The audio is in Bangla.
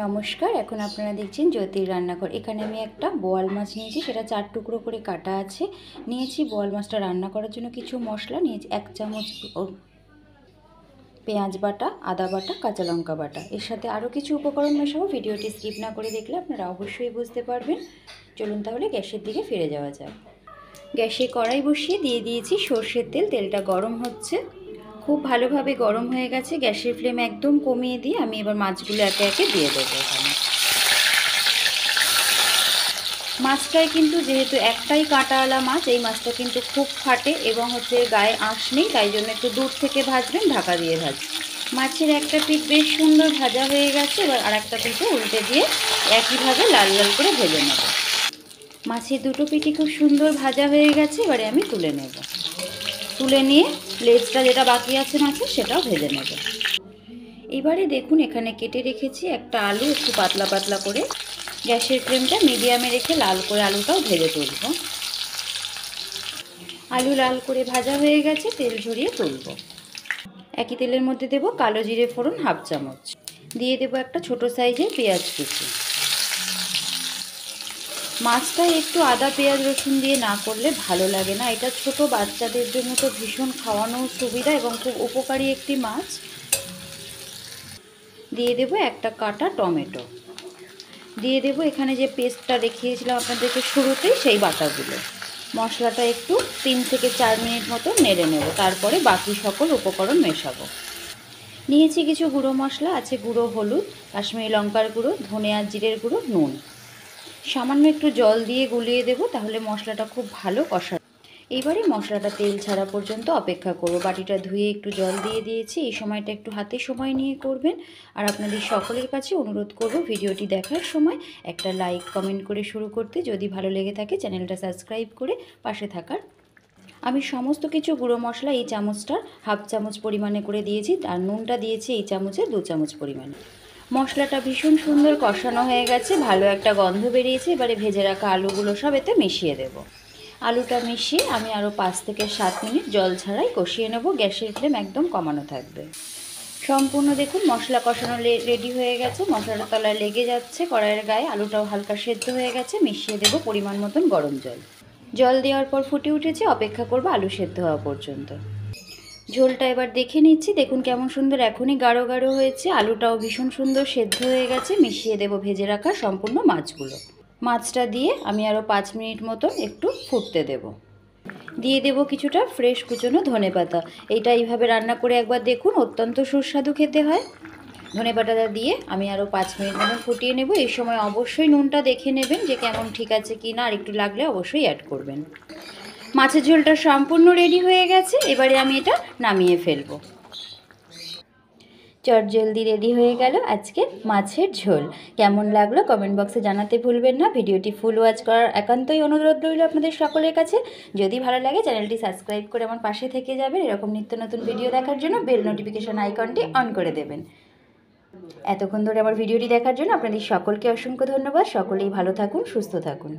নমস্কার, এখন আপনারা দেখছেন জ্যোতির রান্নাঘর। এখানে আমি একটা বোয়াল মাছ নিয়েছি, সেটা 4 টুকরো করে কাটা আছে। নিয়েছি বোয়াল মাছটা রান্না করার জন্য কিছু মশলা নিয়েছি। 1 চামচ পেঁয়াজ বাটা, আদা বাটা, কাঁচা লঙ্কা বাটা। এর সাথে আরও কিছু উপকরণ মেশাবো। ভিডিওটি স্কিপ না করে দেখলে আপনারা অবশ্যই বুঝতে পারবেন। চলুন তাহলে গ্যাসের দিকে ফিরে যাওয়া যাক। গ্যাসে কড়াই বসিয়ে দিয়ে দিয়েছি সর্ষের তেল। তেলটা গরম হচ্ছে, খুব ভালোভাবে গরম হয়ে গেছে। গ্যাসের ফ্লেম একদম কমিয়ে দিয়ে আমি এবার মাছগুলো একে একে দিয়ে দেবো এখানে। মাছটায় কিন্তু যেহেতু একটাই কাঁটাওয়ালা মাছ, এই মাছটা কিন্তু খুব ফাটে এবং গায়ে আঁশ নেই, তাই জন্য একটু দূর থেকে ভাজবেন, ঢাকা দিয়ে ভাজবেন। মাছের একটা পিঠ বেশ সুন্দর ভাজা হয়ে গেছে, এবার আর একটা পিঠে উল্টে দিয়ে একইভাবে লাল লাল করে ভেজে নেব। মাছের দুটো পিঠই খুব সুন্দর ভাজা হয়ে গেছে, এবারে আমি তুলে নেব। তুলে নিয়ে লেজটা যেটা বাকি আছে মাছের, সেটাও ভেজে নেব। এবারে দেখুন, এখানে কেটে রেখেছি একটা আলু, একটু পাতলা পাতলা করে। গ্যাসের ফ্লেমটা মিডিয়ামে রেখে লাল করে আলুটাও ভেজে তুলব। আলু লাল করে ভাজা হয়ে গেছে, তেল ঝরিয়ে তুলব। একই তেলের মধ্যে দেব কালো জিরে ফোড়ন 1/2 চামচ, দিয়ে দেব একটা ছোট সাইজের পেঁয়াজ কুচি। মাছটা একটু আদা পেঁয়াজ রসুন দিয়ে না করলে ভালো লাগে না। এটা ছোট বাচ্চাদের জন্য তো ভীষণ খাওয়ানোর সুবিধা এবং খুব উপকারী একটি মাছ। দিয়ে দেব একটা কাটা টমেটো, দিয়ে দেব এখানে যে পেস্টটা দেখিয়েছিলাম আপনাদেরকে শুরুতেই, সেই বাটাগুলো। মশলাটা একটু 3 থেকে 4 মিনিট মতো নেড়ে নেব, তারপরে বাকি সকল উপকরণ মেশাবো। নিয়েছি কিছু গুঁড়ো মশলা, আছে গুঁড়ো হলুদ, কাশ্মীরি লঙ্কার গুঁড়ো, ধনে আর জিরের গুঁড়ো, নুন। সামান্য একটু জল দিয়ে গুলিয়ে দেব, তাহলে মশলাটা খুব ভালো কষা। এবারে মশলাটা তেল ছাড়া পর্যন্ত অপেক্ষা করব। বাটিটা ধুয়ে একটু জল দিয়ে দিয়েছি। এই সময়টা একটু হাতে সময় নিয়ে করবেন। আর আপনাদের সকলের কাছে অনুরোধ করব, ভিডিওটি দেখার সময় একটা লাইক কমেন্ট করে শুরু করতে। যদি ভালো লেগে থাকে চ্যানেলটা সাবস্ক্রাইব করে পাশে থাকার। আমি সমস্ত কিছু গুঁড়ো মশলা এই চামচটার 1/2 চামচ পরিমাণে করে দিয়েছি, আর নুনটা দিয়েছি এই চামচের 2 চামচ পরিমাণে। মশলাটা ভীষণ সুন্দর কষানো হয়ে গেছে, ভালো একটা গন্ধ বেরিয়েছে। এবারে ভেজে রাখা আলুগুলো সব এতে মিশিয়ে দেব। আলুটা মিশিয়ে আমি আরও 5 থেকে 7 মিনিট জল ছাড়াই কষিয়ে নেব। গ্যাসের ফ্লেম একদম কমানো থাকবে। সম্পূর্ণ দেখুন মশলা কষানো রেডি হয়ে গেছে। মশলাটা তলায় লেগে যাচ্ছে কড়াইয়ের গায়ে। আলুটাও হালকা সেদ্ধ হয়ে গেছে। মিশিয়ে দেব পরিমাণ মতন গরম জল। জল দেওয়ার পর ফুটে উঠেছে, অপেক্ষা করব আলু সেদ্ধ হওয়া পর্যন্ত। ঝোলটা এবার দেখে নিচ্ছি, দেখুন কেমন সুন্দর এখনই গাঢ় গাঢ় হয়েছে। আলুটাও ভীষণ সুন্দর সেদ্ধ হয়ে গেছে। মিশিয়ে দেব ভেজে রাখা সম্পূর্ণ মাছগুলো। মাছটা দিয়ে আমি আরও 5 মিনিট মতো একটু ফুটতে দেব। দিয়ে দেব কিছুটা ফ্রেশ কুচনো ধনেপাতা। এইটা এইভাবে রান্না করে একবার দেখুন, অত্যন্ত সুস্বাদু খেতে হয়। ধনেপাতাটা দিয়ে আমি আরও 5 মিনিট মতো ফুটিয়ে নেব। এই সময় অবশ্যই নুনটা দেখে নেবেন যে কেমন ঠিক আছে কি না, আর একটু লাগলে অবশ্যই অ্যাড করবেন। মাছের ঝোলটা সম্পূর্ণ রেডি হয়ে গেছে। এবারে আমি এটা নামিয়ে ফেলবো। চটজলদি রেডি হয়ে গেল আজকে মাছের ঝোল। কেমন লাগলো কমেন্ট বক্সে জানাতে ভুলবেন না। ভিডিওটি ফুল ওয়াচ করার একান্তই অনুরোধ রইল আপনাদের সকলের কাছে। যদি ভালো লাগে চ্যানেলটি সাবস্ক্রাইব করে আমার পাশে থেকে যাবেন। এরকম নিত্য নতুন ভিডিও দেখার জন্য বেল নোটিফিকেশন আইকনটি অন করে দেবেন। এতক্ষণ ধরে আমার ভিডিওটি দেখার জন্য আপনাদের সকলকে অসংখ্য ধন্যবাদ। সকলেই ভালো থাকুন, সুস্থ থাকুন।